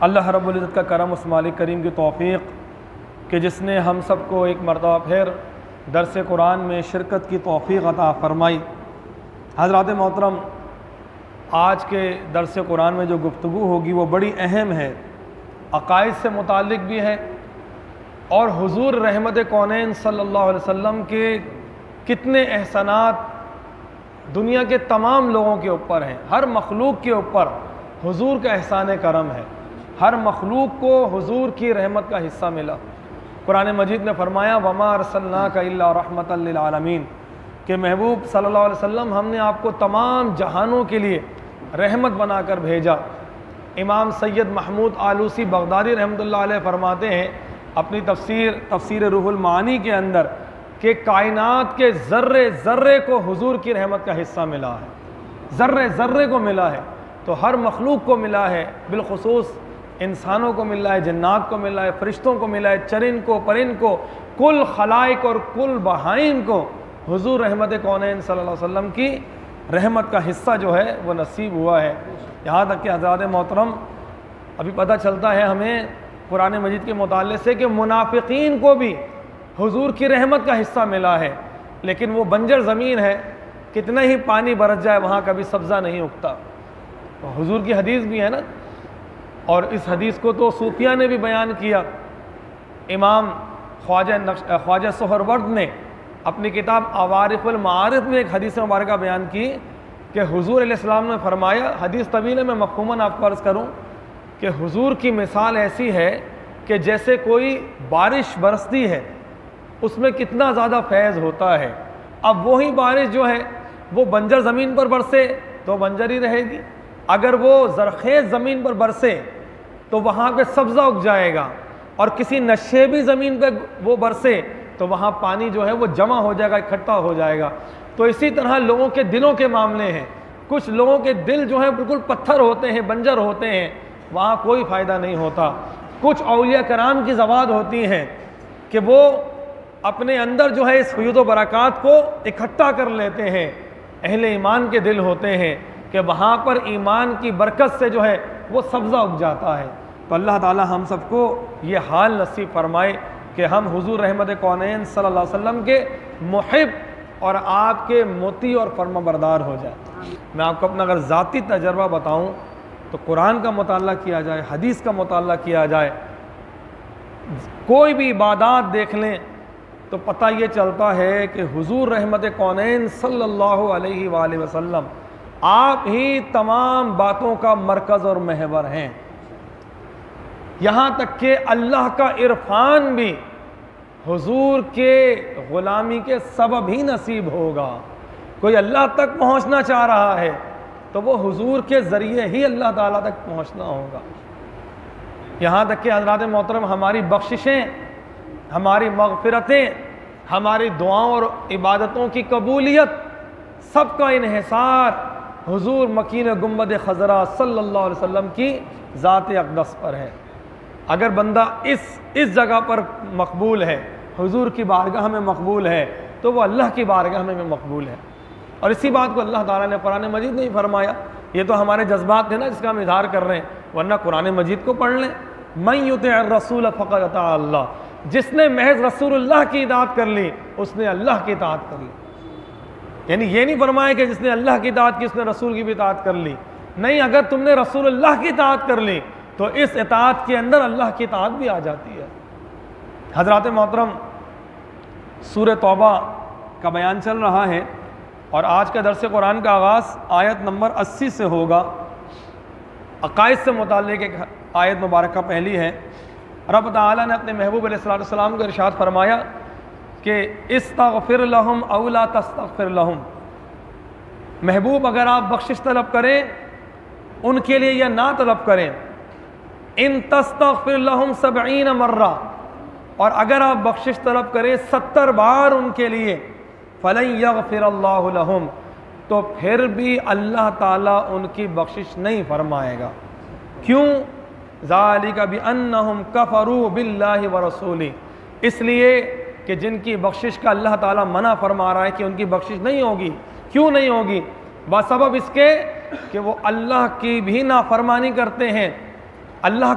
اللہ رب العزت کا کرم اس مالک کریم کی توفیق کہ جس نے ہم سب کو ایک مرتبہ پھر درس قرآن میں شرکت کی توفیق عطا فرمائی۔ حضرات محترم، آج کے درس قرآن میں جو گفتگو ہوگی وہ بڑی اہم ہے، عقائد سے متعلق بھی ہے، اور حضور رحمت کونین صلی اللہ علیہ وسلم کے کتنے احسانات دنیا کے تمام لوگوں کے اوپر ہیں، ہر مخلوق کے اوپر حضور کا احسان کرم ہے، ہر مخلوق کو حضور کی رحمت کا حصہ ملا۔ قرآن مجید میں فرمایا وَمَا أَرْسَلْنَاكَ إِلَّا رَحْمَةً لِّلْعَالَمِينَ کہ محبوب صلی اللہ علیہ وسلم ہم نے آپ کو تمام جہانوں کے لیے رحمت بنا کر بھیجا۔ امام سید محمود آلوسی بغدادی رحمۃ اللہ علیہ فرماتے ہیں اپنی تفسیر روح المعانی کے اندر کہ کائنات کے ذرے ذرے کو حضور کی رحمت کا حصہ ملا ہے، ذرے ذرے کو ملا ہے، تو ہر مخلوق کو ملا ہے، بالخصوص انسانوں کو ملا ہے، جنات کو ملا ہے، فرشتوں کو ملا ہے، چرند کو، پرند کو، کل خلائق اور کل بہائم کو حضور رحمت کونین صلی اللہ علیہ وسلم کی رحمت کا حصہ جو ہے وہ نصیب ہوا ہے۔ یہاں تک کہ حضرات محترم ابھی پتہ چلتا ہے ہمیں قرآن مجید کے مطالعے سے کہ منافقین کو بھی حضور کی رحمت کا حصہ ملا ہے، لیکن وہ بنجر زمین ہے، کتنا ہی پانی برس جائے وہاں کبھی سبزہ نہیں اگتا۔ حضور کی حدیث بھی ہے نا، اور اس حدیث کو تو صوفیہ نے بھی بیان کیا۔ امام خواجہ سہرورد نے اپنی کتاب عوارف المعارف میں ایک حدیث مبارکہ بیان کی کہ حضور علیہ السلام نے فرمایا، حدیث طویل ہے، میں مفہوماً آپ کو عرض کروں کہ حضور کی مثال ایسی ہے کہ جیسے کوئی بارش برستی ہے، اس میں کتنا زیادہ فیض ہوتا ہے۔ اب وہی بارش جو ہے وہ بنجر زمین پر برسے تو بنجر ہی رہے گی، اگر وہ زرخیز زمین پر برسے تو وہاں پہ سبزہ اگ جائے گا، اور کسی نشیبی زمین پہ وہ برسے تو وہاں پانی جو ہے وہ جمع ہو جائے گا، اکٹھا ہو جائے گا۔ تو اسی طرح لوگوں کے دلوں کے معاملے ہیں، کچھ لوگوں کے دل جو ہیں بالکل پتھر ہوتے ہیں، بنجر ہوتے ہیں، وہاں کوئی فائدہ نہیں ہوتا۔ کچھ اولیاء کرام کی زوات ہوتی ہیں کہ وہ اپنے اندر جو ہے اس فیوض و برکات کو اکٹھا کر لیتے ہیں، اہل ایمان کے دل ہوتے ہیں کہ وہاں پر ایمان کی برکت سے جو ہے وہ سبزہ اگ جاتا ہے۔ تو اللہ تعالی ہم سب کو یہ حال نصیب فرمائے کہ ہم حضور رحمت کونین صلی اللہ علیہ وسلم کے محب اور آپ کے مطیع اور فرما بردار ہو جائے۔ میں آپ کو اپنا اگر ذاتی تجربہ بتاؤں تو قرآن کا مطالعہ کیا جائے، حدیث کا مطالعہ کیا جائے، کوئی بھی عبادات دیکھ لیں تو پتہ یہ چلتا ہے کہ حضور رحمت کونین صلی اللہ علیہ وآلہ وسلم آپ ہی تمام باتوں کا مرکز اور محور ہیں۔ یہاں تک کہ اللہ کا عرفان بھی حضور کے غلامی کے سبب ہی نصیب ہوگا۔ کوئی اللہ تک پہنچنا چاہ رہا ہے تو وہ حضور کے ذریعے ہی اللہ تعالیٰ تک پہنچنا ہوگا۔ یہاں تک کہ حضرات محترم ہماری بخششیں، ہماری مغفرتیں، ہماری دعاؤں اور عبادتوں کی قبولیت سب کا انحصار حضور مکین گنبد خضرا صلی اللہ علیہ وسلم کی ذات اقدس پر ہے۔ اگر بندہ اس جگہ پر مقبول ہے، حضور کی بارگاہ میں مقبول ہے، تو وہ اللہ کی بارگاہ میں بھی مقبول ہے۔ اور اسی بات کو اللہ تعالیٰ نے قرآن مجید میں ہی فرمایا۔ یہ تو ہمارے جذبات ہیں نا جس کا ہم اظہار کر رہے ہیں، ورنہ قرآن مجید کو پڑھ لیں۔ من یطع الرسول فقد اطاع اللہ، جس نے محض رسول اللہ کی اطاعت کر لی اس نے اللہ کی اطاعت کر لی۔ یعنی یہ نہیں فرمایا کہ جس نے اللہ کی اطاعت کی اس نے رسول کی بھی اطاعت کر لی، نہیں، اگر تم نے رسول اللہ کی اطاعت کر لی تو اس اطاعت کے اندر اللہ کی اطاعت بھی آ جاتی ہے۔ حضرات محترم، سورہ توبہ کا بیان چل رہا ہے اور آج کا درس قرآن کا آغاز آیت نمبر 80 سے ہوگا۔ عقائد سے متعلق ایک آیت مبارکہ پہلی ہے۔ رب تعالیٰ نے اپنے محبوب علیہ السلام کو ارشاد فرمایا کہ استغفر لہم او لا تستغفر لہم، محبوب اگر آپ بخشش طلب کریں ان کے لیے یا نہ طلب کریں، ان تستغفر لہم 70 مرہ، اور اگر آپ بخشش طلب کریں 70 بار ان کے لیے، فلن یغفر اللہ لہم، تو پھر بھی اللہ تعالیٰ ان کی بخشش نہیں فرمائے گا۔ کیوں؟ ذالک بانہم کفروا باللہ ورسولہ، اس لیے کہ جن کی بخشش کا اللہ تعالیٰ منع فرما رہا ہے کہ ان کی بخشش نہیں ہوگی۔ کیوں نہیں ہوگی؟ بسبب اس کے کہ وہ اللہ کی بھی نافرمانی کرتے ہیں، اللہ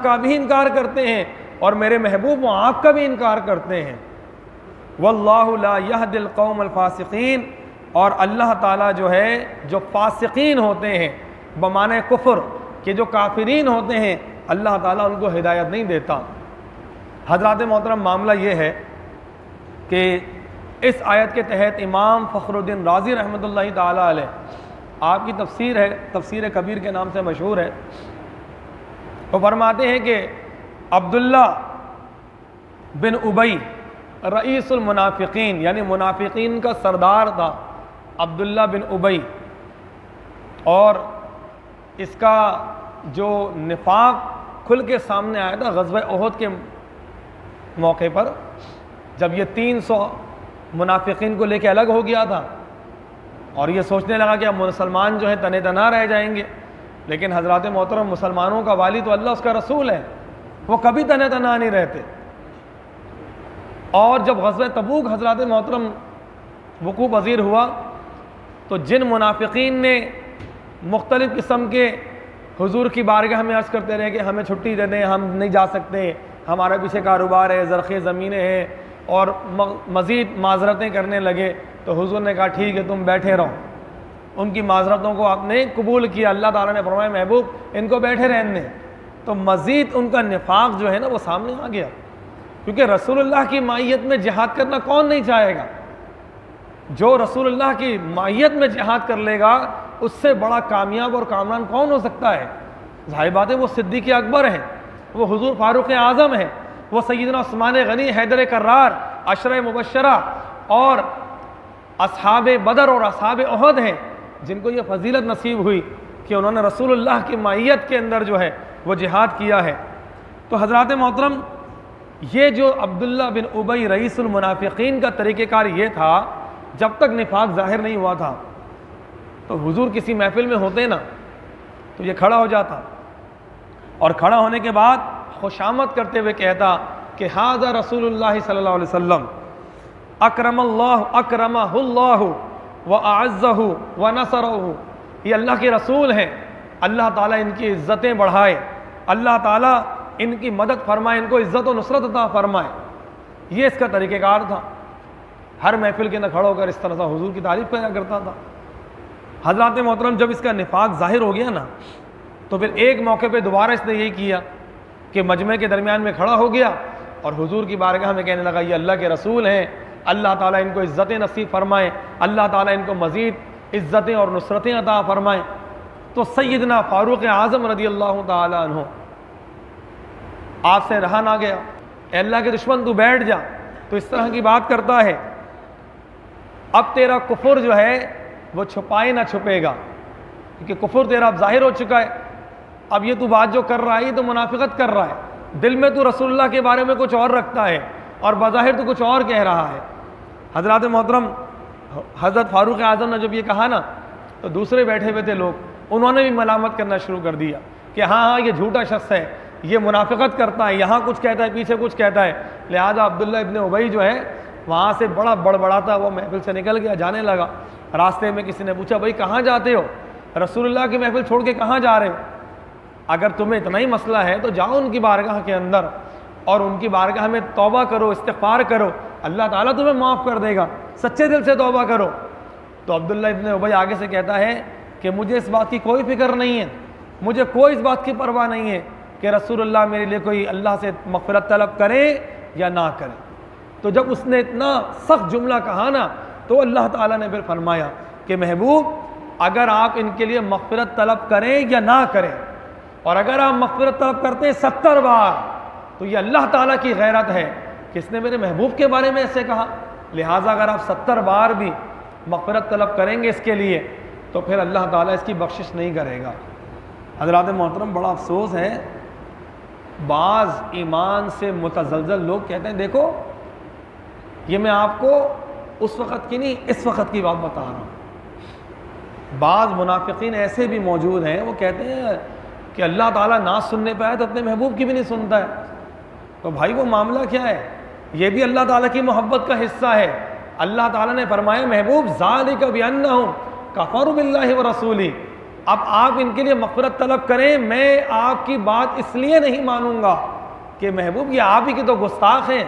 کا بھی انکار کرتے ہیں اور میرے محبوب وہ آپ کا بھی انکار کرتے ہیں۔ واللہ لا یہدی القوم الفاسقین، اور اللہ تعالیٰ جو ہے جو فاسقین ہوتے ہیں بمعنی کفر کہ جو کافرین ہوتے ہیں اللہ تعالیٰ ان کو ہدایت نہیں دیتا۔ حضرات محترم معاملہ یہ ہے کہ اس آیت کے تحت امام فخر الدین رازی رحمۃ اللہ تعالیٰ علیہ، آپ کی تفسیر ہے، تفسیر کبیر کے نام سے مشہور ہے، وہ فرماتے ہیں کہ عبداللہ بن ابی رئیس المنافقین، یعنی منافقین کا سردار تھا عبداللہ بن ابی، اور اس کا جو نفاق کھل کے سامنے آیا تھا غزوہ احد کے موقع پر، جب یہ 300 منافقین کو لے کے الگ ہو گیا تھا اور یہ سوچنے لگا کہ اب مسلمان جو ہیں تنے تنا رہ جائیں گے، لیکن حضرات محترم مسلمانوں کا والی تو اللہ اس کا رسول ہے، وہ کبھی تنے تنا نہیں رہتے۔ اور جب غزوہ تبوک حضرات محترم وقوع پذیر ہوا تو جن منافقین نے مختلف قسم کے حضور کی بارگاہ میں عرض کرتے رہے کہ ہمیں چھٹی دے دیں، ہم نہیں جا سکتے، ہمارے پیچھے کاروبار ہے، زرخی زمینیں ہیں، اور مزید معذرتیں کرنے لگے، تو حضور نے کہا ٹھیک ہے تم بیٹھے رہو۔ ان کی معذرتوں کو آپ نے قبول کیا، اللہ تعالیٰ نے فرمایا محبوب ان کو بیٹھے رہنے، تو مزید ان کا نفاق جو ہے نا وہ سامنے آ گیا، کیونکہ رسول اللہ کی معیت میں جہاد کرنا کون نہیں چاہے گا؟ جو رسول اللہ کی معیت میں جہاد کر لے گا اس سے بڑا کامیاب اور کامران کون ہو سکتا ہے؟ ظاہر بات ہے وہ صدیق اکبر ہیں، وہ حضور فاروق اعظم ہیں، وہ سیدنا عثمان غنی، حیدر کرار، عشرہ مبشرہ اور اصحاب بدر اور اصحاب احد ہیں، جن کو یہ فضیلت نصیب ہوئی کہ انہوں نے رسول اللہ کی معیت کے اندر جو ہے وہ جہاد کیا ہے۔ تو حضرات محترم یہ جو عبداللہ بن ابی رئیس المنافقین کا طریقہ کار یہ تھا، جب تک نفاق ظاہر نہیں ہوا تھا تو حضور کسی محفل میں ہوتے نا تو یہ کھڑا ہو جاتا، اور کھڑا ہونے کے بعد خوشامد کرتے ہوئے کہتا کہ ھذا رسول اللہ صلی اللہ علیہ وسلم اکرمہ اللہ واعزہ ونصرہ، یہ اللہ کے رسول ہیں، اللہ تعالیٰ ان کی عزتیں بڑھائے، اللہ تعالیٰ ان کی مدد فرمائے، ان کو عزت و نصرت عطا فرمائے۔ یہ اس کا طریقہ کار تھا، ہر محفل کے اندر کھڑا ہو کر اس طرح سے حضور کی تعریف کیا کرتا تھا۔ حضرات محترم جب اس کا نفاق ظاہر ہو گیا نا تو پھر ایک موقع پہ دوبارہ اس نے یہی کیا کہ مجمع کے درمیان میں کھڑا ہو گیا اور حضور کی بارگاہ میں کہنے لگا یہ اللہ کے رسول ہیں، اللہ تعالیٰ ان کو عزتیں نصیب فرمائیں، اللہ تعالیٰ ان کو مزید عزتیں اور نصرتیں عطا فرمائیں۔ تو سیدنا فاروق اعظم رضی اللہ تعالیٰ عنہ آپ سے رہا نہ گیا، اے اللہ کے دشمن تو بیٹھ جا، تو اس طرح کی بات کرتا ہے اب تیرا کفر جو ہے وہ چھپائے نہ چھپے گا، کیونکہ کفر تیرا اب ظاہر ہو چکا ہے، اب یہ تو بات جو کر رہا ہے یہ تو منافقت کر رہا ہے، دل میں تو رسول اللہ کے بارے میں کچھ اور رکھتا ہے اور بظاہر تو کچھ اور کہہ رہا ہے۔ حضرات محترم حضرت فاروق اعظم نے جب یہ کہا نا تو دوسرے بیٹھے ہوئے تھے لوگ، انہوں نے بھی ملامت کرنا شروع کر دیا کہ ہاں یہ جھوٹا شخص ہے، یہ منافقت کرتا ہے، یہاں کچھ کہتا ہے پیچھے کچھ کہتا ہے۔ لہذا عبداللہ ابن ابی جو ہے وہاں سے بڑا بڑبڑاتا وہ محفل سے نکل گیا، جانے لگا۔ راستے میں کسی نے پوچھا بھائی کہاں جاتے ہو؟ رسول اللہ کی محفل چھوڑ کے کہاں جا رہے ہو؟ اگر تمہیں اتنا ہی مسئلہ ہے تو جاؤ ان کی بارگاہ کے اندر اور ان کی بارگاہ میں توبہ کرو، استغفار کرو، اللہ تعالیٰ تمہیں معاف کر دے گا، سچے دل سے توبہ کرو۔ تو عبداللہ ابن ابی آگے سے کہتا ہے کہ مجھے اس بات کی کوئی فکر نہیں ہے، مجھے کوئی اس بات کی پرواہ نہیں ہے کہ رسول اللہ میرے لیے کوئی اللہ سے مغفرت طلب کرے یا نہ کرے۔ تو جب اس نے اتنا سخت جملہ کہا نا تو اللہ تعالیٰ نے پھر فرمایا کہ محبوب اگر آپ ان کے لیے مغفرت طلب کریں یا نہ کریں، اور اگر آپ مغفرت طلب کرتے ہیں 70 بار تو یہ اللہ تعالیٰ کی غیرت ہے کہ اس نے میرے محبوب کے بارے میں ایسے کہا، لہٰذا اگر آپ 70 بار بھی مغفرت طلب کریں گے اس کے لیے تو پھر اللہ تعالیٰ اس کی بخشش نہیں کرے گا۔ حضرات محترم بڑا افسوس ہے، بعض ایمان سے متزلزل لوگ کہتے ہیں دیکھو یہ میں آپ کو اس وقت کی نہیں اس وقت کی بات بتا رہا ہوں، بعض منافقین ایسے بھی موجود ہیں وہ کہتے ہیں کہ اللہ تعالیٰ نہ سننے پہ آئے تو اپنے محبوب کی بھی نہیں سنتا ہے۔ تو بھائی وہ معاملہ کیا ہے؟ یہ بھی اللہ تعالیٰ کی محبت کا حصہ ہے۔ اللہ تعالیٰ نے فرمایا محبوب ذالک بانہم کفروا باللہ ورسولہ، اب آپ ان کے لیے مغفرت طلب کریں، میں آپ کی بات اس لیے نہیں مانوں گا کہ محبوب یہ آپ ہی کے تو گستاخ ہیں،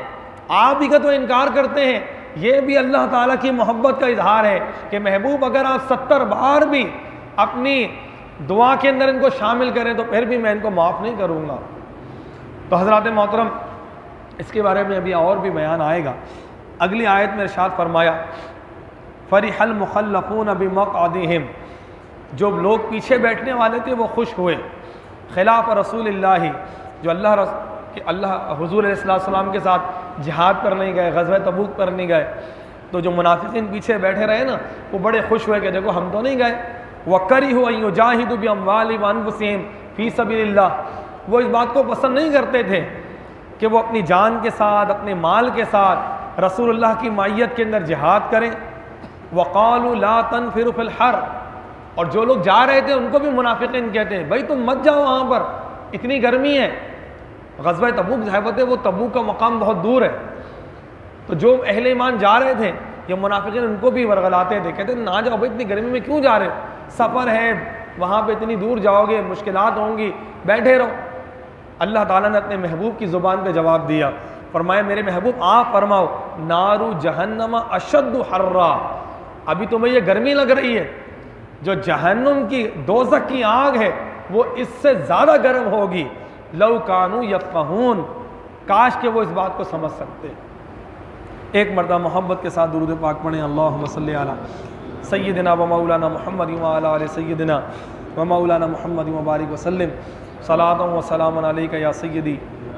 آپ ہی کا تو انکار کرتے ہیں۔ یہ بھی اللہ تعالیٰ کی محبت کا اظہار ہے کہ محبوب اگر آپ 70 بار بھی اپنی دعا کے اندر ان کو شامل کریں تو پھر بھی میں ان کو معاف نہیں کروں گا۔ تو حضرات محترم اس کے بارے میں ابھی اور بھی بیان آئے گا۔ اگلی آیت میں ارشاد فرمایا فرح المخلفون بمقعدہم، جو لوگ پیچھے بیٹھنے والے تھے وہ خوش ہوئے، خلاف رسول اللہ، جو اللہ حضور علیہ السلام کے ساتھ جہاد پر نہیں گئے، غزوہ تبوک پر نہیں گئے، تو جو منافقین پیچھے بیٹھے رہے نا وہ بڑے خوش ہوئے کہ دیکھو ہم تو نہیں گئے۔ وَكَرِهُوا أَن يُجَاهِدُوا بِأَمْوَالِهِمْ وَأَنفُسِهِمْ فِي سَبِيلِ اللَّهِ، وہ اس بات کو پسند نہیں کرتے تھے کہ وہ اپنی جان کے ساتھ، اپنے مال کے ساتھ رسول اللہ کی معیت کے اندر جہاد کریں۔ وَقَالُوا لَا تَنْفِرُوا فِي الْحَرِّ، اور جو لوگ جا رہے تھے ان کو بھی منافقین کہتے ہیں بھائی تم مت جاؤ وہاں پر، اتنی گرمی ہے۔ غزوہ تبوک ظاہر ہے وہ تبوک کا مقام بہت دور ہے، تو جو اہل ایمان جا رہے تھے یہ منافقین ان کو بھی ورغلاتے تھے، کہتے ہیں نہ جاؤ بھائی، اتنی گرمی میں کیوں جا رہے ہو، سفر ہے وہاں پہ اتنی دور جاؤ گے، مشکلات ہوں گی، بیٹھے رہو۔ اللہ تعالیٰ نے اپنے محبوب کی زبان پہ جواب دیا، فرمایا میرے محبوب آپ فرماؤ نارو جہنم اشد حرا، ابھی تمہیں یہ گرمی لگ رہی ہے، جو جہنم کی دوزخ کی آگ ہے وہ اس سے زیادہ گرم ہوگی۔ لو کانوا یفقہون، کاش کہ وہ اس بات کو سمجھ سکتے۔ ایک مرتبہ محبت کے ساتھ درود پاک پڑھیں، اللہم صلی علی سیدنا و مولانا محمد و علی آل سیدنا و مولانا محمد وبارک وسلم، صلاۃ و سلام علیک یا سیدی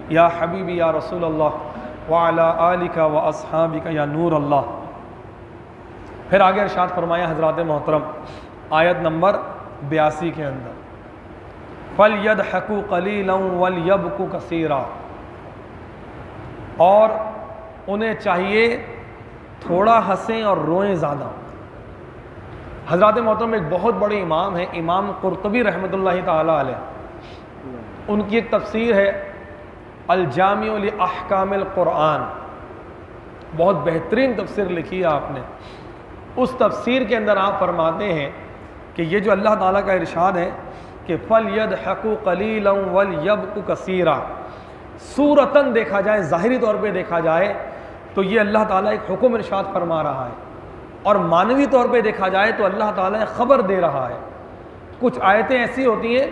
یا حبیبی یا رسول اللہ وعلی آلک و اصحابک یا نور اللہ۔ پھر آگے ارشاد فرمایا حضرات محترم آیت نمبر 82 کے اندر فَلْيَضْحَكُوا قَلِيلًا وَلْيَبْكُوا كَثِيرًا، اور انہیں چاہیے تھوڑا ہنسیں اور روئیں زیادہ۔ حضرات محترم ایک بہت بڑے امام ہیں، امام قرطبی رحمۃ اللہ تعالی علیہ، ان کی ایک تفسیر ہے الجامع لاحکام القرآن، بہت بہترین تفسیر لکھی ہے آپ نے۔ اس تفسیر کے اندر آپ فرماتے ہیں کہ یہ جو اللہ تعالیٰ کا ارشاد ہے کہ فَلْيَضْحَكُوا قَلِيلًا وَلْيَبْكُوا كَثِيرًا، صورتاً دیکھا جائے، ظاہری طور پہ دیکھا جائے تو یہ اللہ تعالیٰ ایک حکم ارشاد فرما رہا ہے، اور معنوی طور پہ دیکھا جائے تو اللہ تعالیٰ ایک خبر دے رہا ہے۔ کچھ آیتیں ایسی ہوتی ہیں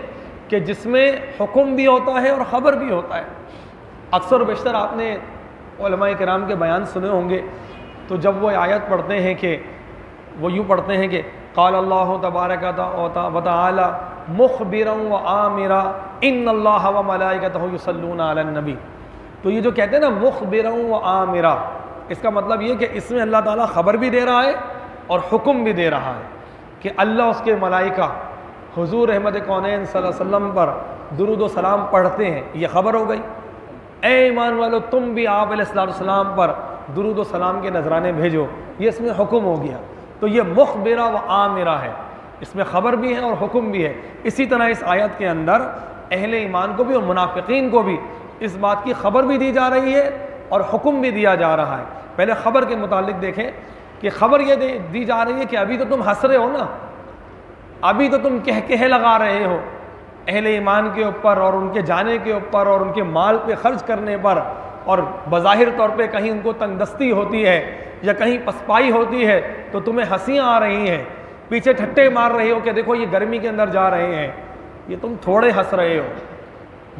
کہ جس میں حکم بھی ہوتا ہے اور خبر بھی ہوتا ہے۔ اکثر و بیشتر آپ نے علماء کرام کے بیان سنے ہوں گے، تو جب وہ آیت پڑھتے ہیں کہ وہ یوں پڑھتے ہیں کہ قال اللہ تبارک و تعالی مخبرا و آمرا ان اللہ و ملائکتہ یصلون علی النبی، تو یہ جو کہتے ہیں نا مخبرا و آمرا، اس کا مطلب یہ کہ اس میں اللہ تعالیٰ خبر بھی دے رہا ہے اور حکم بھی دے رہا ہے کہ اللہ اس کے ملائکہ حضور رحمت کونین صلی اللہ علیہ وسلم پر درود و سلام پڑھتے ہیں، یہ خبر ہو گئی۔ اے ایمان والو تم بھی آپ علیہ السلام پر درود و سلام کے نذرانے بھیجو، یہ اس میں حکم ہو گیا۔ تو یہ مخبرہ و آمرہ ہے، اس میں خبر بھی ہے اور حکم بھی ہے۔ اسی طرح اس آیت کے اندر اہل ایمان کو بھی اور منافقین کو بھی اس بات کی خبر بھی دی جا رہی ہے اور حکم بھی دیا جا رہا ہے۔ پہلے خبر کے متعلق دیکھیں کہ خبر یہ دی جا رہی ہے کہ ابھی تو تم ہنس رہے ہو نا، ابھی تو تم کہہ لگا رہے ہو اہل ایمان کے اوپر اور ان کے جانے کے اوپر اور ان کے مال پہ خرچ کرنے پر، اور بظاہر طور پہ کہیں ان کو تنگ دستی ہوتی ہے یا کہیں پسپائی ہوتی ہے تو تمہیں ہنسیاں آ رہی ہیں، پیچھے ٹھٹے مار رہے ہو کہ دیکھو یہ گرمی کے اندر جا رہے ہیں، یہ تم تھوڑے ہنس رہے ہو۔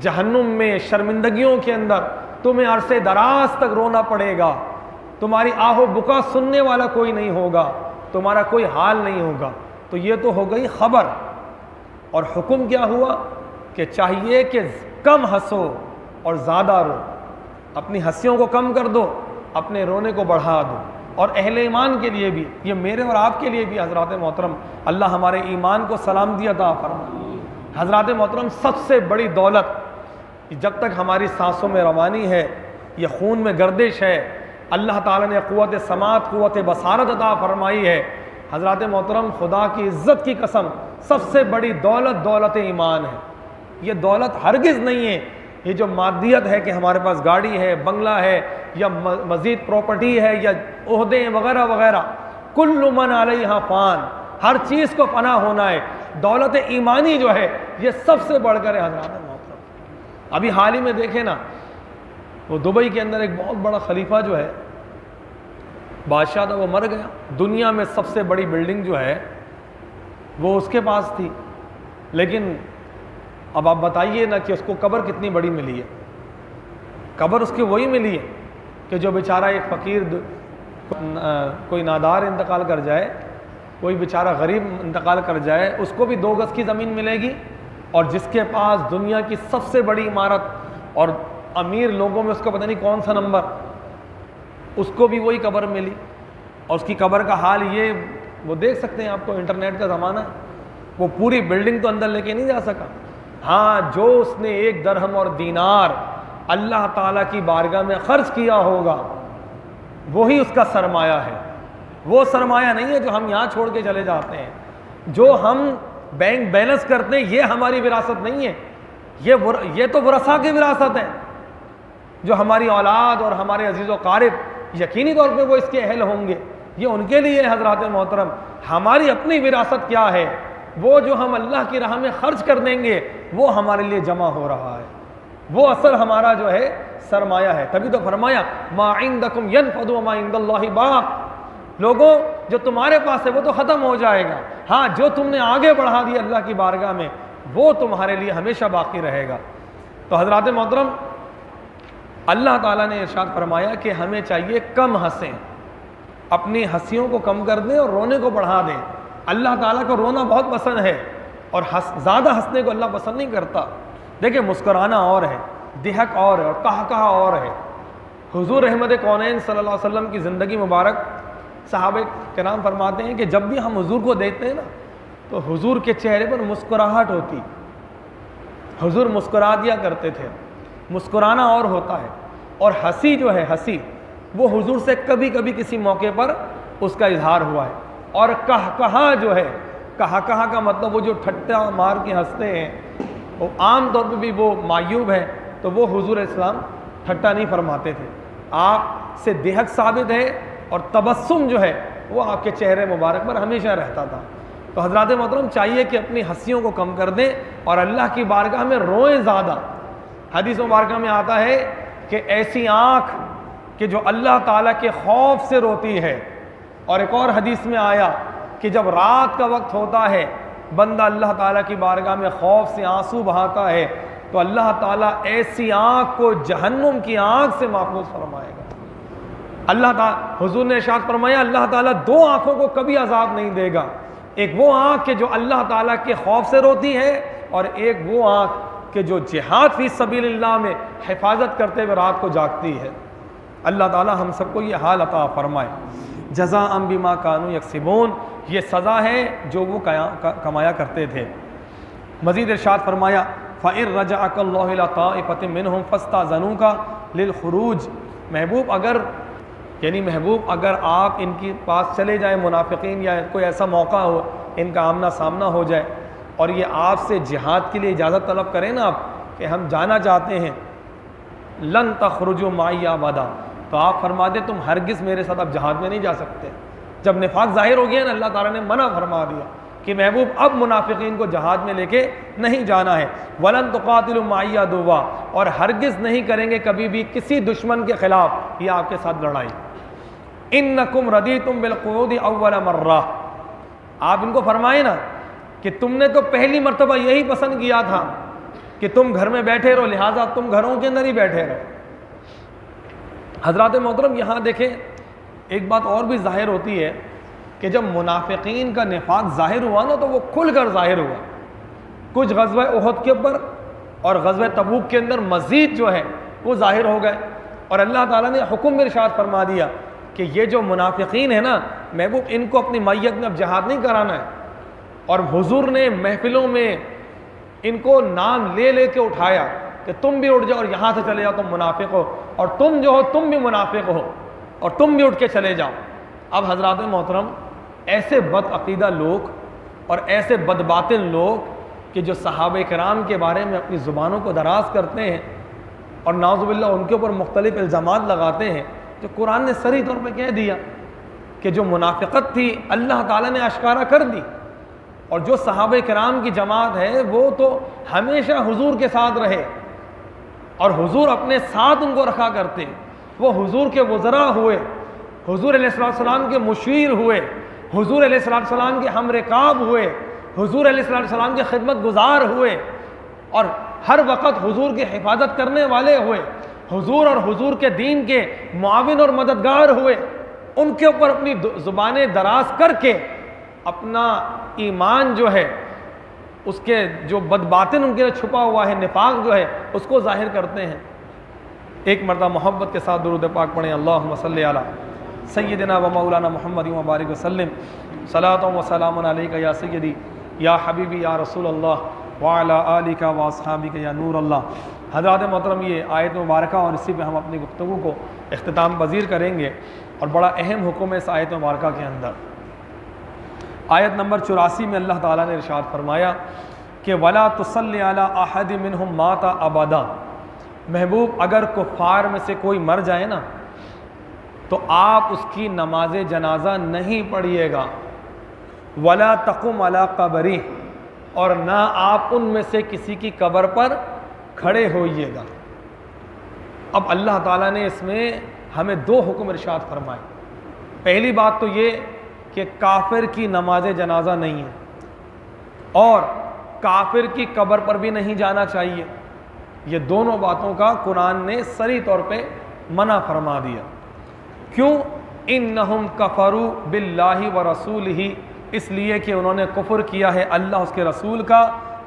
جہنم میں شرمندگیوں کے اندر تمہیں عرصے دراز تک رونا پڑے گا، تمہاری آہ و بکا سننے والا کوئی نہیں ہوگا، تمہارا کوئی حال نہیں ہوگا۔ تو یہ تو ہو گئی خبر، اور حکم کیا ہوا کہ چاہیے کہ کم ہنسو اور زیادہ رو، اپنی ہنسیوں کو کم کر دو، اپنے رونے کو بڑھا دو۔ اور اہل ایمان کے لیے بھی، یہ میرے اور آپ کے لیے بھی حضرات محترم اللہ ہمارے ایمان کو سلامتی عطا فرمائے۔ حضرات محترم سب سے بڑی دولت جب تک ہماری سانسوں میں روانی ہے، یہ خون میں گردش ہے، اللہ تعالیٰ نے قوت سماعت، قوت بصارت عطا فرمائی ہے۔ حضرات محترم خدا کی عزت کی قسم سب سے بڑی دولت دولت ایمان ہے۔ یہ دولت ہرگز نہیں ہے یہ جو مادیت ہے کہ ہمارے پاس گاڑی ہے، بنگلہ ہے یا مزید پراپرٹی ہے یا عہدے وغیرہ وغیرہ، کل من علیہا فان، ہر چیز کو فنا ہونا ہے۔ دولت ایمانی جو ہے یہ سب سے بڑھ کر ہے حضرات محترم۔ ابھی حال ہی میں دیکھیں نا، وہ دبئی کے اندر ایک بہت بڑا خلیفہ جو ہے بادشاہ تھا، وہ مر گیا، دنیا میں سب سے بڑی بلڈنگ جو ہے وہ اس کے پاس تھی، لیکن اب آپ بتائیے نا کہ اس کو قبر کتنی بڑی ملی ہے۔ قبر اس کی وہی ملی ہے کہ جو بیچارہ ایک فقیر کوئی نادار انتقال کر جائے، کوئی بیچارہ غریب انتقال کر جائے، اس کو بھی 2 گز کی زمین ملے گی، اور جس کے پاس دنیا کی سب سے بڑی عمارت اور امیر لوگوں میں اس کا پتہ نہیں کون سا نمبر، اس کو بھی وہی قبر ملی۔ اور اس کی قبر کا حال یہ، وہ دیکھ سکتے ہیں آپ کو، انٹرنیٹ کا زمانہ ہے، وہ پوری بلڈنگ تو اندر لے کے نہیں جا سکا۔ ہاں، جو اس نے 1 درہم اور دینار اللہ تعالیٰ کی بارگاہ میں خرچ کیا ہوگا وہی اس کا سرمایہ ہے۔ وہ سرمایہ نہیں ہے جو ہم یہاں چھوڑ کے چلے جاتے ہیں، جو ہم بینک بیلنس کرتے ہیں، یہ ہماری وراثت نہیں ہے، یہ تو ورثاء کی وراثت ہے، جو ہماری اولاد اور ہمارے عزیز و قارب یقینی طور پہ وہ اس کے اہل ہوں گے، یہ ان کے لیے حضرات محترم۔ ہماری اپنی وراثت کیا ہے؟ وہ جو ہم اللہ کی راہ میں خرچ کر دیں گے وہ ہمارے لیے جمع ہو رہا ہے، وہ اصل ہمارا جو ہے سرمایہ ہے۔ تبھی تو فرمایا ما عندکم ینفد وما عند اللہ باق، لوگوں جو تمہارے پاس ہے وہ تو ختم ہو جائے گا، ہاں جو تم نے آگے بڑھا دیا اللہ کی بارگاہ میں وہ تمہارے لیے ہمیشہ باقی رہے گا۔ تو حضرات محترم، اللہ تعالیٰ نے ارشاد فرمایا کہ ہمیں چاہیے کم ہنسیں، اپنی ہنسیوں کو کم کر دیں اور رونے کو بڑھا دیں۔ اللہ تعالیٰ کو رونا بہت پسند ہے اور زیادہ ہنسنے کو اللہ پسند نہیں کرتا۔ دیکھیں، مسکرانا اور ہے، دہک اور ہے، اور کہا اور ہے۔ حضور رحمت کونین صلی اللہ علیہ وسلم کی زندگی مبارک، صحابہ کرام فرماتے ہیں کہ جب بھی ہم حضور کو دیکھتے ہیں نا تو حضور کے چہرے پر مسکراہٹ ہوتی، حضور مسکرا دیا کرتے تھے۔ مسکرانا اور ہوتا ہے، اور ہنسی جو ہے، ہنسی وہ حضور سے کبھی کبھی کسی موقع پر اس کا اظہار ہوا ہے۔ اور کہا جو ہے، کہا کا مطلب وہ جو ٹھٹا مار کے ہنستے ہیں، وہ عام طور پہ بھی وہ معیوب ہے، تو وہ حضور اسلام ٹھٹا نہیں فرماتے تھے، آپ سے دہک ثابت ہے، اور تبسم جو ہے وہ آپ کے چہرے مبارک پر ہمیشہ رہتا تھا۔ تو حضرات محترم، چاہیے کہ اپنی ہنسیوں کو کم کر دیں اور اللہ کی بارگاہ میں روئیں زیادہ۔ حدیث مبارکہ میں آتا ہے کہ ایسی آنکھ کہ جو اللہ تعالیٰ کے خوف سے روتی ہے، اور ایک اور حدیث میں آیا کہ جب رات کا وقت ہوتا ہے بندہ اللہ تعالیٰ کی بارگاہ میں خوف سے آنسو بہاتا ہے تو اللہ تعالیٰ ایسی آنکھ کو جہنم کی آنکھ سے محفوظ فرمائے گا۔ اللہ تعالیٰ، حضور نے ارشاد فرمایا، اللہ تعالیٰ 2 آنکھوں کو کبھی عذاب نہیں دے گا، ایک وہ آنکھ کہ جو اللہ تعالیٰ کے خوف سے روتی ہے، اور ایک وہ آنکھ کہ جو جہاد فی سبیل اللہ میں حفاظت کرتے ہوئے رات کو جاگتی ہے۔ اللہ تعالیٰ ہم سب کو یہ حال عطا فرمائے۔ جزاء بما کانوا یکسبون، یہ سزا ہے جو وہ کمایا کرتے تھے۔ مزید ارشاد فرمایا فَإِن رَجَعَكَ اللَّهُ إِلَىٰ طَائِفَةٍ مِّنْهُمْ فَاسْتَأْذَنُوكَ لِلْخُرُوجِ، محبوب اگر آپ ان کے پاس چلے جائیں، منافقین، یا کوئی ایسا موقع ہو ان کا آمنا سامنا ہو جائے اور یہ آپ سے جہاد کے لیے اجازت طلب کریں نا، آپ کہ ہم جانا چاہتے ہیں، لن تخرجوا معی ابدا، تو آپ فرما دیں تم ہرگز میرے ساتھ اب جہاد میں نہیں جا سکتے۔ جب نفاق ظاہر ہو گیا نا، اللہ تعالیٰ نے منع فرما دیا کہ محبوب اب منافقین کو جہاد میں لے کے نہیں جانا ہے۔ وَلَن تُقَاتِلُوا مَعِيَ عَدُوًّا، اور ہرگز نہیں کریں گے کبھی بھی کسی دشمن کے خلاف یہ آپ کے ساتھ لڑائی۔ إِنَّكُمْ رَضِيتُمْ بِالْقُعُودِ أَوَّلَ مَرَّةٍ، آپ ان کو فرمائیں نا کہ تم نے تو پہلی مرتبہ یہی پسند کیا تھا کہ تم گھر میں بیٹھے رہو، لہٰذا تم گھروں کے اندر ہی بیٹھے رہو۔ حضرات محترم، یہاں دیکھیں ایک بات اور بھی ظاہر ہوتی ہے کہ جب منافقین کا نفاق ظاہر ہوا نا تو وہ کھل کر ظاہر ہوا۔ کچھ غزوہ احد کے اوپر اور غزوہ تبوک کے اندر مزید جو ہے وہ ظاہر ہو گئے، اور اللہ تعالیٰ نے حکم میں ارشاد فرما دیا کہ یہ جو منافقین ہیں نا محبوب، ان کو اپنی میت میں اب جہاد نہیں کرانا ہے۔ اور حضور نے محفلوں میں ان کو نام لے لے کے اٹھایا کہ تم بھی اٹھ جاؤ اور یہاں سے چلے جاؤ، تم منافق ہو، اور تم جو ہو تم بھی منافق ہو، اور تم بھی اٹھ کے چلے جاؤ۔ اب حضرات محترم، ایسے بد عقیدہ لوگ اور ایسے بد باطن لوگ کہ جو صحابہ کرام کے بارے میں اپنی زبانوں کو دراز کرتے ہیں اور نعوذ باللہ ان کے اوپر مختلف الزامات لگاتے ہیں، جو قرآن نے صریح طور پہ کہہ دیا کہ جو منافقت تھی اللہ تعالیٰ نے اشکارا کر دی، اور جو صحابہ کرام کی جماعت ہے وہ تو ہمیشہ حضور کے ساتھ رہے اور حضور اپنے ساتھ ان کو رکھا کرتے، وہ حضور کے وزراء ہوئے، حضور علیہ السلام کے مشیر ہوئے، حضور علیہ السلام کے ہم رکاب ہوئے، حضور علیہ السلام کے خدمت گزار ہوئے اور ہر وقت حضور کی حفاظت کرنے والے ہوئے، حضور اور حضور کے دین کے معاون اور مددگار ہوئے، ان کے اوپر اپنی زبانیں دراز کر کے اپنا ایمان جو ہے اس کے جو بدباطن ان کے لیے چھپا ہوا ہے، نفاق جو ہے اس کو ظاہر کرتے ہیں۔ ایک مرتبہ محبت کے ساتھ درود پاک پڑھیں، اللہم صلی علی سیدنا و مولانا محمد و بارک وسلم، صلاۃ و سلام علیک یا سیدی یا حبیبی یا رسول اللہ وعلی آلک و اصحابک یا نور اللہ۔ حضرات محترم، یہ آیت مبارکہ اور اسی پہ ہم اپنی گفتگو کو اختتام پذیر کریں گے، اور بڑا اہم حکم ہے اس آیت مبارکہ کے اندر۔ آیت نمبر 84 میں اللہ تعالیٰ نے ارشاد فرمایا کہ وَلَا تُصَلِّ عَلَىٰ أَحَدٍ مِّنْهُمْ مَاتَ أَبَدًا، محبوب اگر کفار میں سے کوئی مر جائے نا تو آپ اس کی نماز جنازہ نہیں پڑھیے گا، وَلَا تَقُمْ عَلَىٰ قَبْرِهِ، اور نہ آپ ان میں سے کسی کی قبر پر کھڑے ہوئیے گا۔ اب اللہ تعالیٰ نے اس میں ہمیں دو حکم ارشاد فرمائے۔ پہلی بات تو یہ کہ کافر کی نماز جنازہ نہیں ہے اور کافر کی قبر پر بھی نہیں جانا چاہیے، یہ دونوں باتوں کا قرآن نے صریح طور پہ منع فرما دیا۔ کیوں؟ انہم کفروا باللہ ورسولہ، اس لیے کہ انہوں نے کفر کیا ہے اللہ اس کے رسول کا،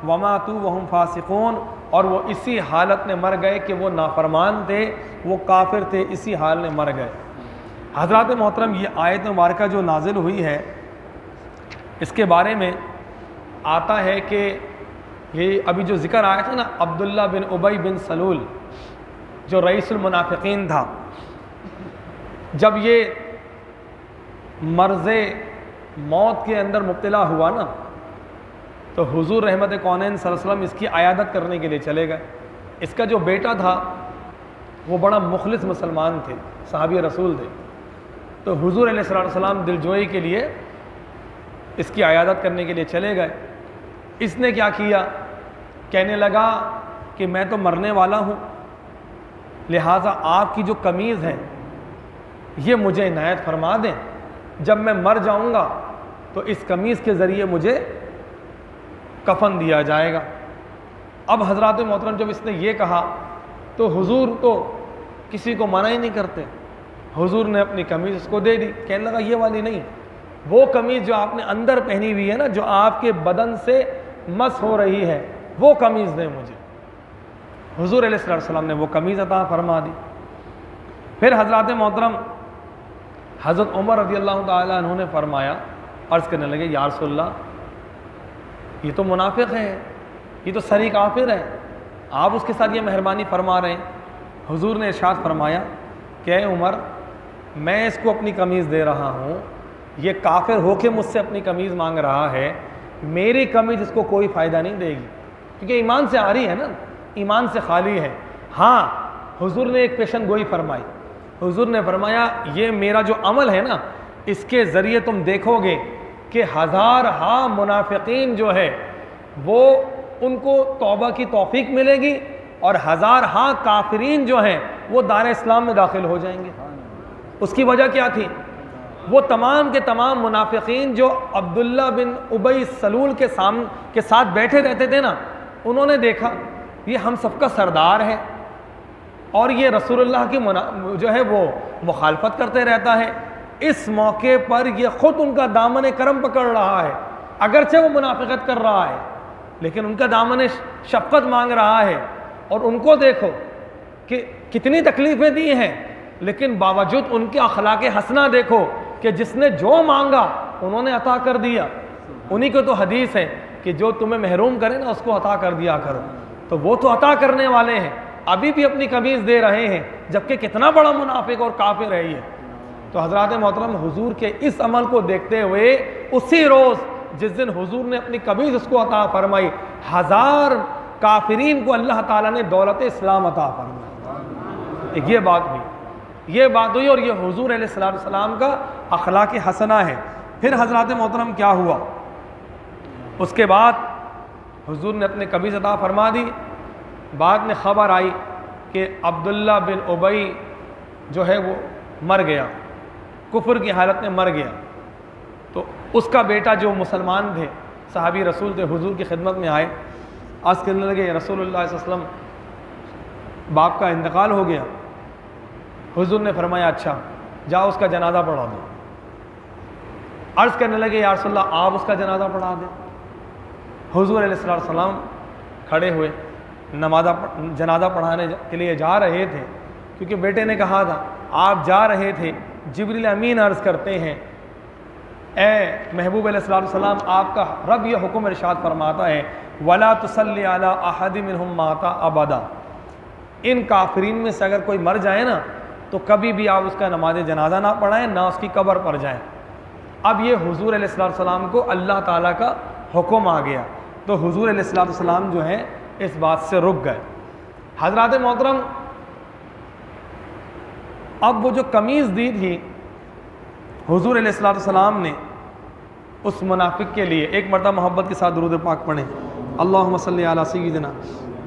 وماتوا وہم فاسقون، اور وہ اسی حالت میں مر گئے کہ وہ نافرمان تھے، وہ کافر تھے، اسی حال میں مر گئے۔ حضرات محترم، یہ آیت مبارکہ جو نازل ہوئی ہے اس کے بارے میں آتا ہے کہ یہ ابھی جو ذکر آیا تھا نا، عبداللہ بن ابی بن سلول جو رئیس المنافقین تھا، جب یہ مرض موت کے اندر مبتلا ہوا نا تو حضور رحمت کونین صلی اللہ علیہ وسلم اس کی عیادت کرنے کے لیے چلے گئے۔ اس کا جو بیٹا تھا وہ بڑا مخلص مسلمان تھے، صحابی رسول تھے، تو حضور علیہ السلام دلجوئی کے لیے اس کی عیادت کرنے کے لیے چلے گئے۔ اس نے کیا کیا؟ کہنے لگا کہ میں تو مرنے والا ہوں، لہٰذا آپ کی جو قمیض ہے یہ مجھے عنایت فرما دیں، جب میں مر جاؤں گا تو اس قمیض کے ذریعے مجھے کفن دیا جائے گا۔ اب حضرات محترم، جب اس نے یہ کہا تو حضور تو کسی کو منع ہی نہیں کرتے، حضور نے اپنی قمیض اس کو دے دی، کہنے لگا یہ والی نہیں، وہ قمیض جو آپ نے اندر پہنی ہوئی ہے نا، جو آپ کے بدن سے مس ہو رہی ہے، وہ قمیض دیں مجھے۔ حضور علیہ السلام نے وہ قمیض عطا فرما دی۔ پھر حضرات محترم حضرت عمر رضی اللہ تعالیٰ عنہ نے فرمایا، عرض کرنے لگے یا رسول اللہ یہ تو منافق ہے، یہ تو صریح کافر ہے، آپ اس کے ساتھ یہ مہربانی فرما رہے ہیں۔ حضور نے ارشاد فرمایا کہ اے عمر، میں اس کو اپنی قمیض دے رہا ہوں، یہ کافر ہو کے مجھ سے اپنی قمیض مانگ رہا ہے، میری قمیض اس کو کوئی فائدہ نہیں دے گی، کیونکہ ایمان سے آ رہی ہے نا، ایمان سے خالی ہے۔ ہاں، حضور نے ایک پیشن گوئی فرمائی، حضور نے فرمایا یہ میرا جو عمل ہے نا، اس کے ذریعے تم دیکھو گے کہ ہزارہا منافقین جو ہے وہ ان کو توبہ کی توفیق ملے گی، اور ہزارہا کافرین جو ہیں وہ دار اسلام میں داخل ہو جائیں گے۔ اس کی وجہ کیا تھی؟ وہ تمام کے تمام منافقین جو عبداللہ بن ابی سلول کے ساتھ بیٹھے رہتے تھے نا، انہوں نے دیکھا یہ ہم سب کا سردار ہے اور یہ رسول اللہ کی جو ہے وہ مخالفت کرتے رہتا ہے، اس موقع پر یہ خود ان کا دامن کرم پکڑ رہا ہے، اگرچہ وہ منافقت کر رہا ہے لیکن ان کا دامن شفقت مانگ رہا ہے، اور ان کو دیکھو کہ کتنی تکلیفیں دی ہیں، لیکن باوجود ان کے اخلاق حسنہ دیکھو کہ جس نے جو مانگا انہوں نے عطا کر دیا۔ انہی کو تو حدیث ہے کہ جو تمہیں محروم کرے نا اس کو عطا کر دیا کرو، تو وہ تو عطا کرنے والے ہیں، ابھی بھی اپنی قمیض دے رہے ہیں، جبکہ کتنا بڑا منافق اور کافر ہے یہ۔ تو حضرات محترم، حضور کے اس عمل کو دیکھتے ہوئے اسی روز جس دن حضور نے اپنی قمیض اس کو عطا فرمائی، 1000 کافرین کو اللہ تعالیٰ نے دولت اسلام عطا فرمائی۔ یہ بات ہوئی اور یہ حضور علیہ السلام کا اخلاق حسنہ ہے۔ پھر حضرات محترم کیا ہوا؟ اس کے بعد حضور نے اپنے قمیض عطا فرما دی. بعد میں خبر آئی کہ عبداللہ بن ابی جو ہے وہ مر گیا، کفر کی حالت میں مر گیا. تو اس کا بیٹا جو مسلمان تھے، صحابی رسول تھے، حضور کی خدمت میں آئے، عرض کرنے لگے یا رسول اللہ صلی اللہ علیہ وسلم باپ کا انتقال ہو گیا. حضور نے فرمایا اچھا جاؤ اس کا جنازہ پڑھا دو. عرض کرنے لگے یا رسول اللہ آپ اس کا جنازہ پڑھا دیں. حضور علیہ السلام کھڑے ہوئے، جنازہ پڑھانے کے لیے جا رہے تھے، کیونکہ بیٹے نے کہا تھا آپ جا رہے تھے. جبریل امین عرض کرتے ہیں اے محبوب علیہ السلام آپ کا رب یہ حکم ارشاد فرماتا ہے وَلَا تُصَلِّ عَلَىٰ أَحَدٍ مِّنْهُمْ مَاتَ أَبَدًا. ان کافرین میں سے اگر کوئی مر جائے نا تو کبھی بھی آپ اس کا نماز جنازہ نہ پڑھائیں، نہ اس کی قبر پر جائیں. اب یہ حضور علیہ السلام کو اللہ تعالیٰ کا حکم آ گیا تو حضور علیہ السلام جو ہیں اس بات سے رک گئے. حضرات محترم، اب وہ جو قمیض دی تھی حضور علیہ السلام نے اس منافق کے لیے، ایک مرتبہ محبت کے ساتھ درود پاک پڑھیں. اللہم صلی علی سیدنا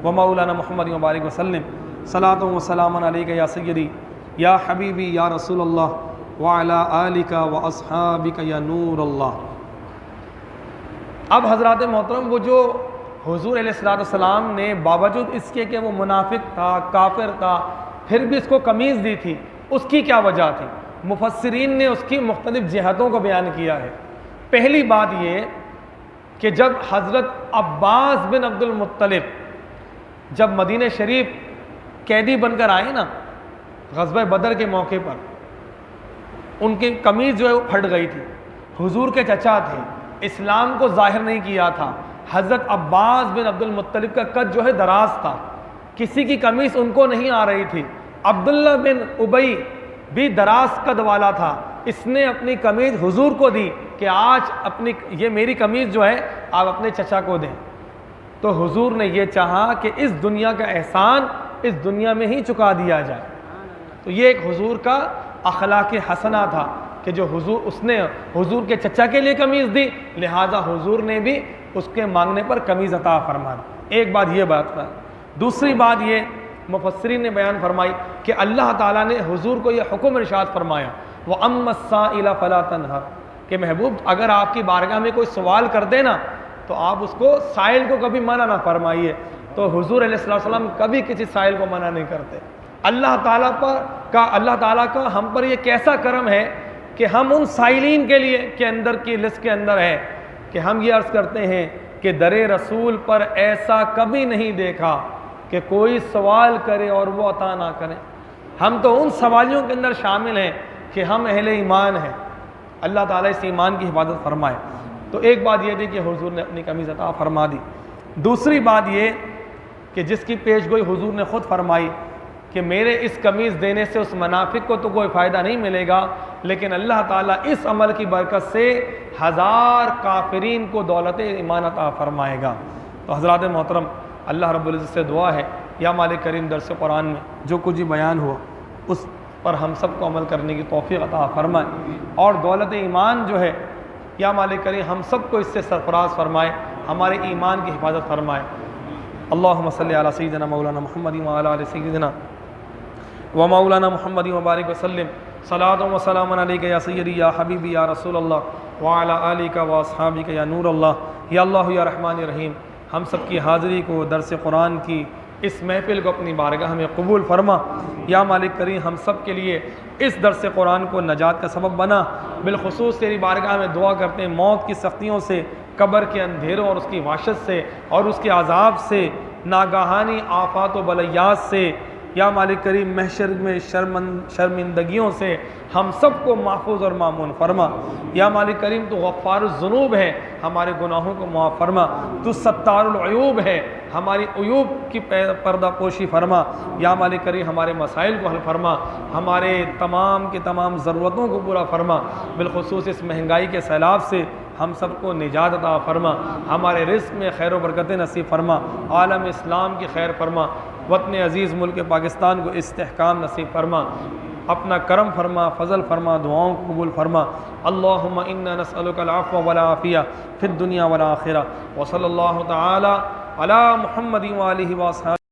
و مولانا محمد مبارک وسلم صلاۃ و سلام علیک یا سیدی یا حبیبی یا رسول اللہ وعلی آلک و اصحابک یا نور اللہ. اب حضرات محترم، وہ جو حضور علیہ السلام نے باوجود اس کے کہ وہ منافق تھا، کافر تھا، پھر بھی اس کو قمیض دی تھی، اس کی کیا وجہ تھی؟ مفسرین نے اس کی مختلف جہتوں کو بیان کیا ہے. پہلی بات یہ کہ جب حضرت عباس بن عبد المطلب جب مدینہ شریف قیدی بن کر آئے نا غزوہ بدر کے موقع پر، ان کی قمیض جو ہے وہ پھٹ گئی تھی. حضور کے چچا تھے، اسلام کو ظاہر نہیں کیا تھا. حضرت عباس بن عبد المطلب کا قد جو ہے دراز تھا، کسی کی قمیض ان کو نہیں آ رہی تھی. عبداللہ بن ابی بھی دراز قد والا تھا، اس نے اپنی قمیض حضور کو دی کہ آج یہ میری قمیض جو ہے آپ اپنے چچا کو دیں. تو حضور نے یہ چاہا کہ اس دنیا کا احسان اس دنیا میں ہی چکا دیا جائے. تو یہ ایک حضور کا اخلاق حسنہ تھا کہ جو اس نے حضور کے چچا کے لیے قمیض دی، لہٰذا حضور نے بھی اس کے مانگنے پر قمیض عطا فرما دی. ایک بات یہ بات ہے. دوسری بات یہ مفسرین نے بیان فرمائی کہ اللہ تعالیٰ نے حضور کو یہ حکم ارشاد فرمایا وَأَمَّا السَّائِلَ فَلَا تَنْهَرْ کہ محبوب اگر آپ کی بارگاہ میں کوئی سوال کر دے نا تو آپ اس کو سائل کو کبھی منع نہ فرمائیے. تو حضور علیہ السلام کبھی کسی سائل کو منع نہیں کرتے. اللہ تعالیٰ کا ہم پر یہ کیسا کرم ہے کہ ہم ان سائلین کے لیے کے اندر کی لسٹ کے اندر ہے کہ ہم یہ عرض کرتے ہیں کہ در رسول پر ایسا کبھی نہیں دیکھا کہ کوئی سوال کرے اور وہ عطا نہ کرے. ہم تو ان سوالیوں کے اندر شامل ہیں کہ ہم اہل ایمان ہیں. اللہ تعالیٰ اس ایمان کی حفاظت فرمائے. تو ایک بات یہ تھی کہ حضور نے اپنی قمیض عطا فرما دی. دوسری بات یہ کہ جس کی پیش گوئی حضور نے خود فرمائی کہ میرے اس قمیض دینے سے اس منافق کو تو کوئی فائدہ نہیں ملے گا، لیکن اللہ تعالیٰ اس عمل کی برکت سے 1000 کافرین کو دولت ایمان عطا فرمائے گا. تو حضرات محترم، اللہ رب العزت سے دعا ہے یا مالک کریم درس قرآن میں جو کچھ بیان ہوا اس پر ہم سب کو عمل کرنے کی توفیق عطا فرمائے، اور دولت ایمان جو ہے یا مالک کریم ہم سب کو اس سے سرفراز فرمائے، ہمارے ایمان کی حفاظت فرمائے. اللہم صلی علی سیدنا مولانا محمد وعلی آل سیدنا و مولانا محمد مبارک وسلم صلاۃ و سلام علیک یا سیدی یا حبیبی یا رسول اللہ وعلی آلک و اصحابک یا نور اللہ. یا اللہ یا رحمان رحیم، ہم سب کی حاضری کو درس قرآن کی اس محفل کو اپنی بارگاہ میں قبول فرما. یا مالک کریم ہم سب کے لیے اس درس قرآن کو نجات کا سبب بنا. بالخصوص تیری بارگاہ میں دعا کرتے ہیں موت کی سختیوں سے، قبر کے اندھیروں اور اس کی وحشت سے اور اس کے عذاب سے، ناگہانی آفات و بلیات سے، یا مالک کریم محشر میں شرمندگیوں سے ہم سب کو محفوظ اور مامون فرما. یا مالک کریم تو غفار الذنوب ہے، ہمارے گناہوں کو معاف فرما. تو ستار العیوب ہے، ہماری عیوب کی پردہ پوشی فرما. یا مالک کریم ہمارے مسائل کو حل فرما، ہمارے تمام کی تمام ضرورتوں کو پورا فرما. بالخصوص اس مہنگائی کے سیلاب سے ہم سب کو نجات عطا فرما، ہمارے رزق میں خیر و برکت نصیب فرما، عالم اسلام کی خیر فرما، وطن عزیز ملک پاکستان کو استحکام نصیب فرما. اپنا کرم فرما، فضل فرما، دعاؤں کو قبول فرما۔ اللہم انا نسألک العفو والعافیہ فی الدنیا والآخرہ، وصلی اللہ تعالی علی محمد وآلہ وصحبہ۔